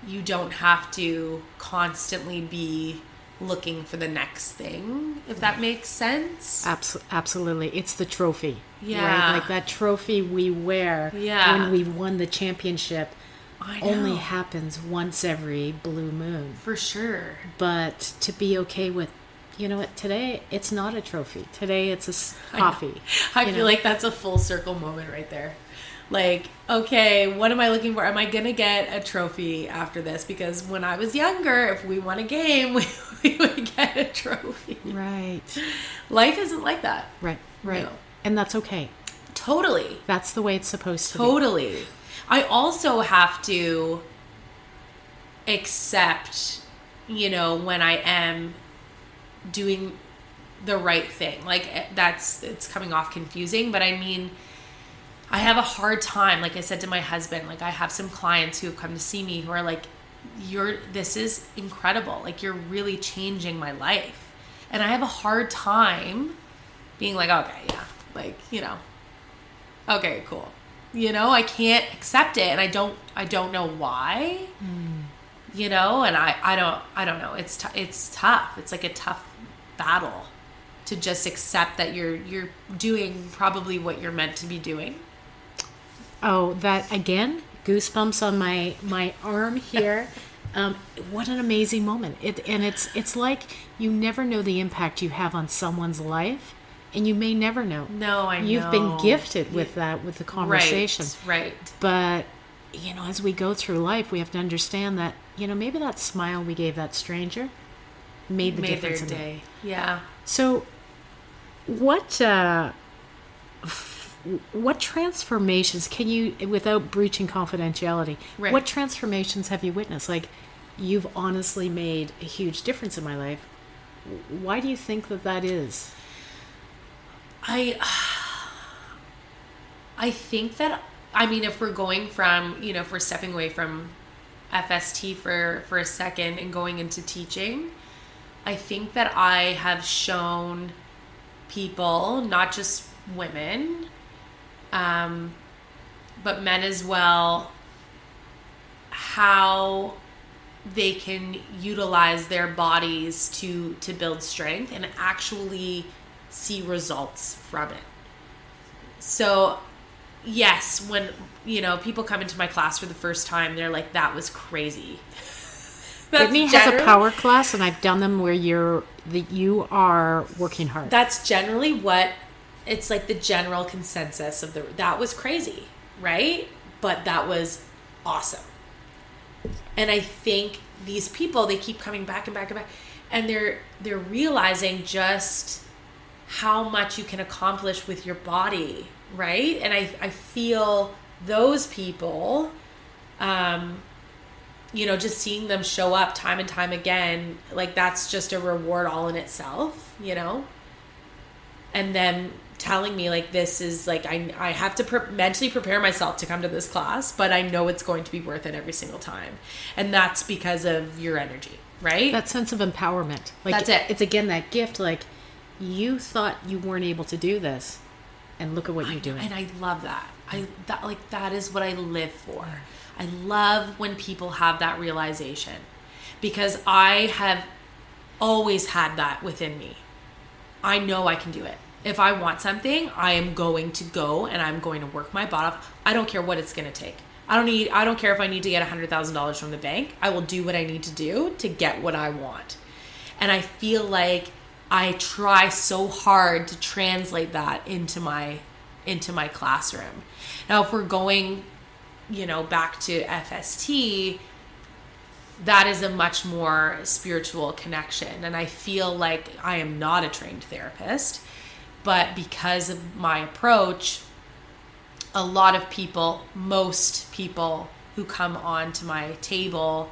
you don't have to constantly be looking for the next thing, if that makes sense. Absolutely. It's the trophy. Yeah. Right? That trophy we wear when we've won the championship only happens once every blue moon. For sure. But to be okay with, today it's not a trophy. Today it's a coffee. I feel like that's a full circle moment right there. Okay, what am I looking for? Am I going to get a trophy after this? Because when I was younger, if we won a game, we would get a trophy. Right. Life isn't like that. Right. No. And that's okay. Totally. That's the way it's supposed to be. Totally. I also have to accept, when I am doing the right thing. It's coming off confusing, but I mean, I have a hard time, like I said to my husband, I have some clients who have come to see me who are this is incredible. You're really changing my life. And I have a hard time being okay, yeah. Okay, cool. I can't accept it, and I don't know why. And I don't know. It's tough. It's a tough battle to just accept that you're doing probably what you're meant to be doing. Oh, that again, goosebumps on my arm here. What an amazing moment. It's like you never know the impact you have on someone's life, and you may never know. No, I know. You've been gifted with that, with the conversation. Right. But, as we go through life, we have to understand that, maybe that smile we gave that stranger made the difference their in day. Yeah. So what transformations can you, without breaching confidentiality, right, what transformations have you witnessed? You've honestly made a huge difference in my life. Why do you think that is? I think that, if we're going from, if we're stepping away from FST for a second and going into teaching, I think that I have shown people, not just women, but men as well, how they can utilize their bodies to build strength and actually see results from it. So yes, when people come into my class for the first time, they're like, that was crazy. Brittney has a power class, and I've done them where you are working hard. That's generally what it's the general consensus of that was crazy, right? But that was awesome. And I think these people, they keep coming back and back and back, and they're realizing just how much you can accomplish with your body, right? And I feel those people, just seeing them show up time and time again, that's just a reward all in itself, and then telling me this is I have to mentally prepare myself to come to this class, but I know it's going to be worth it every single time. And that's because of your energy, right? That sense of empowerment. That's it. It's again that gift, you thought you weren't able to do this, and look at what you're doing. And I love that. That is what I live for. I love when people have that realization, because I have always had that within me. I know I can do it. If I want something, I am going to go and I'm going to work my butt off. I don't care what it's going to take. I don't care if I need to get $100,000 from the bank. I will do what I need to do to get what I want. And I feel like I try so hard to translate that into my classroom. Now, if we're going, back to FST, that is a much more spiritual connection. And I feel like I am not a trained therapist, but because of my approach, a lot of people, most people who come onto my table,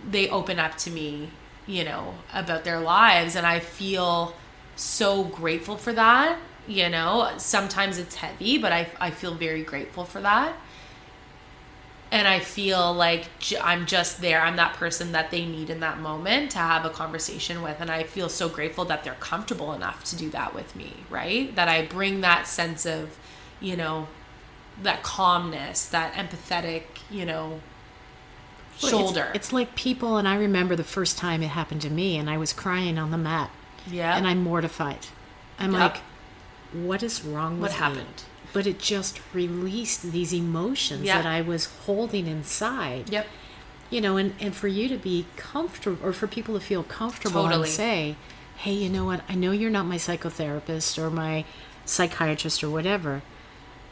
they open up to me, about their lives. And I feel so grateful for that. Sometimes it's heavy, but I feel very grateful for that. And I feel like I'm just there. I'm that person that they need in that moment to have a conversation with. And I feel so grateful that they're comfortable enough to do that with me, right? That I bring that sense of, that calmness, that empathetic, shoulder. It's like people, and I remember the first time it happened to me, and I was crying on the mat. Yeah. And I'm mortified. I'm like, what is wrong with what me? happened? But it just released these emotions that I was holding inside. Yep. And for you to be comfortable, or for people to feel comfortable and say, hey, you know what? I know you're not my psychotherapist or my psychiatrist or whatever,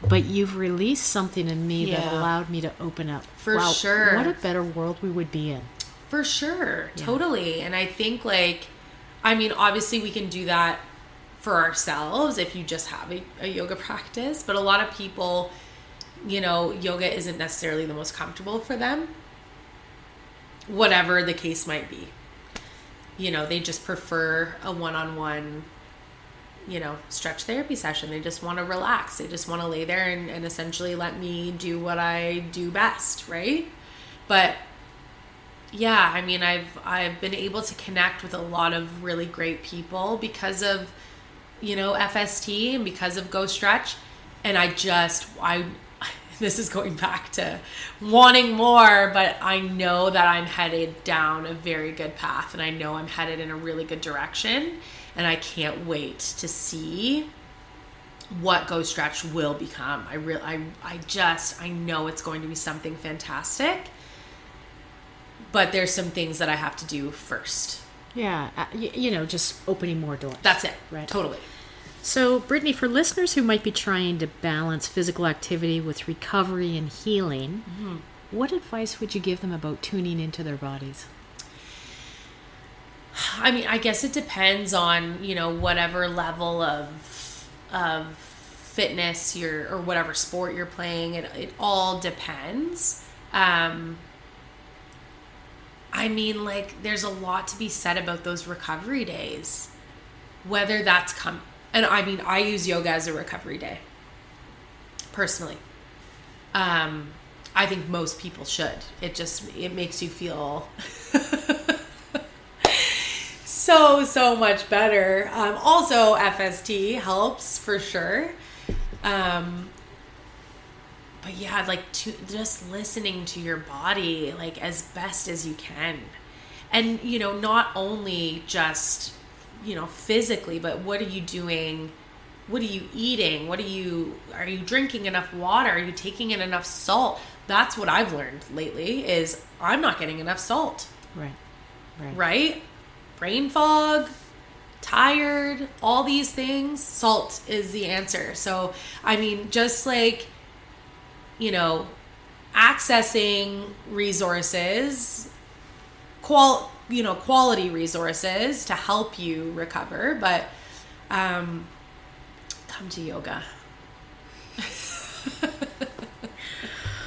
but you've released something in me that allowed me to open up. For sure. What a better world we would be in. For sure. Yeah. Totally. And I think obviously we can do that for ourselves if you just have a yoga practice, but a lot of people, yoga isn't necessarily the most comfortable for them, whatever the case might be. They just prefer a one-on-one, stretch therapy session. They just want to relax. They just want to lay there and essentially let me do what I do best, right? But yeah, I've been able to connect with a lot of really great people because of FST and because of Go Stretch. And this is going back to wanting more, but I know that I'm headed down a very good path, and I know I'm headed in a really good direction, and I can't wait to see what Go Stretch will become. I know it's going to be something fantastic, but there's some things that I have to do first. Yeah, just opening more doors. That's it. Right. Totally. So, Brittney, for listeners who might be trying to balance physical activity with recovery and healing, what advice would you give them about tuning into their bodies? I guess it depends on, whatever level of fitness or whatever sport you're playing. It all depends. There's a lot to be said about those recovery days, whether that's and I use yoga as a recovery day, personally. I think most people should. It makes you feel so much better. Also, FST helps for sure. But yeah, just listening to your body, as best as you can. And, not only just, physically, but what are you doing? What are you eating? Are you drinking enough water? Are you taking in enough salt? That's what I've learned lately is I'm not getting enough salt. Right? Brain fog, tired, all these things, salt is the answer. So, just accessing resources, quality resources to help you recover, but come to yoga.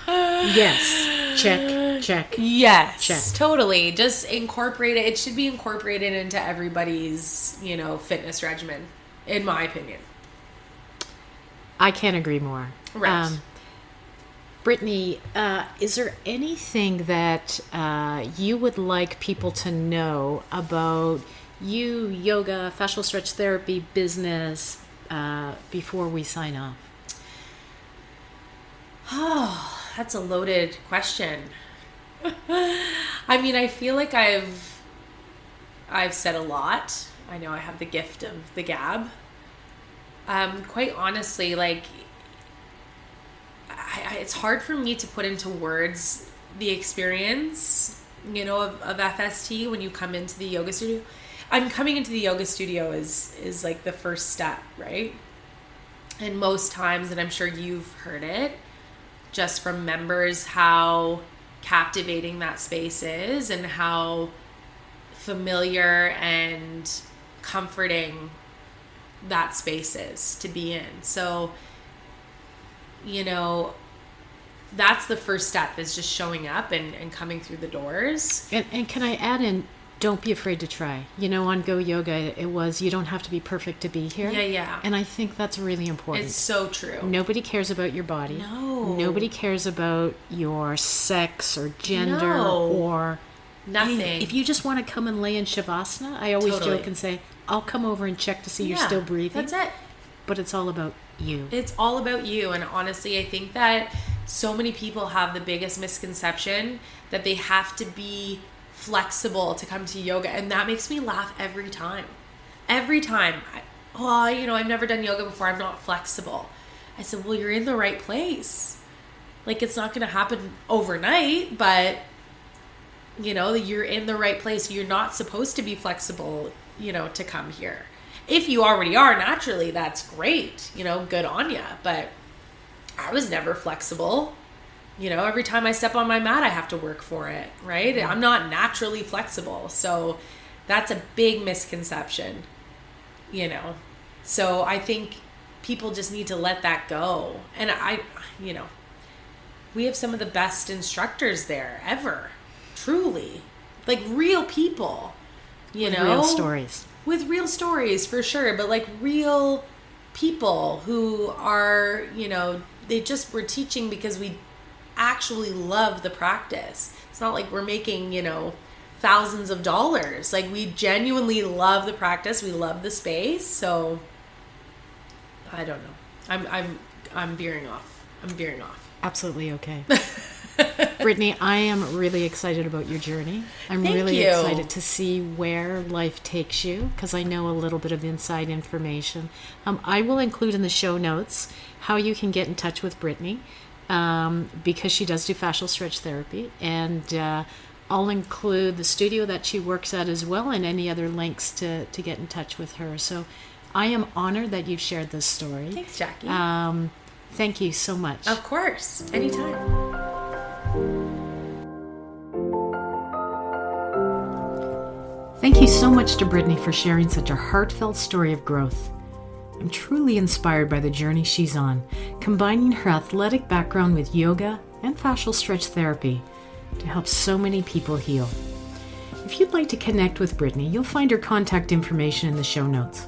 Yes. Check. Yes. Check. Totally. Just incorporate it. It should be incorporated into everybody's, fitness regimen, in my opinion. I can't agree more. Right. Brittney, is there anything that you would like people to know about you, yoga, fascial stretch therapy, business, before we sign off? Oh, that's a loaded question. I feel like I've said a lot. I know I have the gift of the gab. Quite honestly, it's hard for me to put into words the experience, of FST when you come into the yoga studio. I'm coming into the yoga studio is like the first step, right? And most times, and I'm sure you've heard it just from members, how captivating that space is and how familiar and comforting that space is to be in. So, that's the first step, is just showing up and coming through the doors. And can I add in, don't be afraid to try. On Go Yoga, it was, you don't have to be perfect to be here. Yeah. And I think that's really important. It's so true. Nobody cares about your body. No. Nobody cares about your sex or gender or nothing. If you just want to come and lay in Shavasana, I always joke and say, I'll come over and check to see you're still breathing. That's it. But it's all about you. It's all about you. And honestly, I think that so many people have the biggest misconception that they have to be flexible to come to yoga, and that makes me laugh every time. I've never done yoga before, I'm not flexible. I said, well, you're in the right place. Like, it's not going to happen overnight, but you're in the right place. You're not supposed to be flexible, to come here. If you already are naturally, that's great, good on ya. But I was never flexible. Every time I step on my mat, I have to work for it, right? I'm not naturally flexible. So that's a big misconception, So I think people just need to let that go. And we have some of the best instructors there ever, truly. Like real people, With real stories. With real stories, for sure. But like real people who are, they just were teaching because we actually love the practice. It's not like we're making, thousands of dollars. Like, we genuinely love the practice. We love the space. So I don't know. I'm veering off. Absolutely okay. Brittney, I am really excited about your journey. I'm Thank really you. excited to see where life takes you, because I know a little bit of inside information. I will include in the show notes how you can get in touch with Brittney, because she does do fascial stretch therapy, and I'll include the studio that she works at as well, and any other links to get in touch with her. So I am honored that you've shared this story. Thanks, Jackie. Thank you so much. Of course. Anytime. Thank you so much to Brittney for sharing such a heartfelt story of growth. I'm truly inspired by the journey she's on, combining her athletic background with yoga and fascial stretch therapy to help so many people heal. If you'd like to connect with Brittney, you'll find her contact information in the show notes.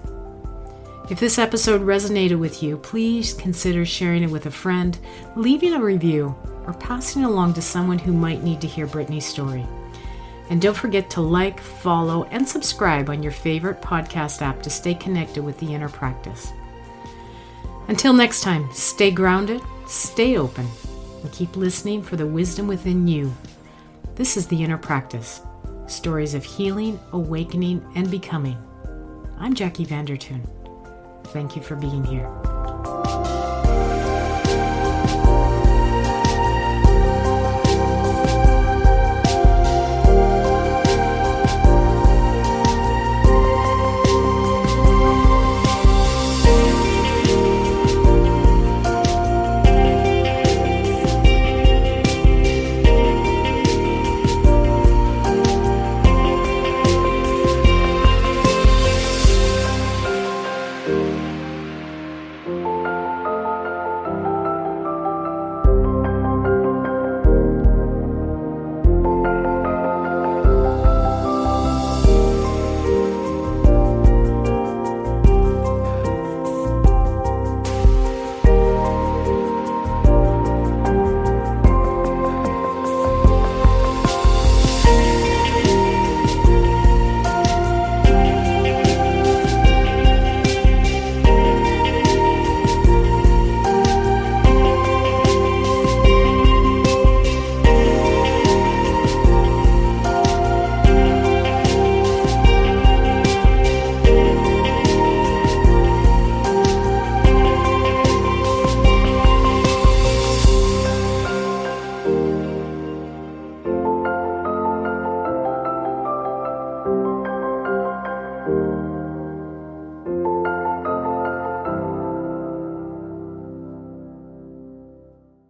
If this episode resonated with you, please consider sharing it with a friend, leaving a review, or passing it along to someone who might need to hear Brittney's story. And don't forget to like, follow, and subscribe on your favorite podcast app to stay connected with the inner practice. Until next time, stay grounded, stay open, and keep listening for the wisdom within you. This is the Inner Practice, stories of healing, awakening, and becoming. I'm Jackie Vandertoon. Thank you for being here.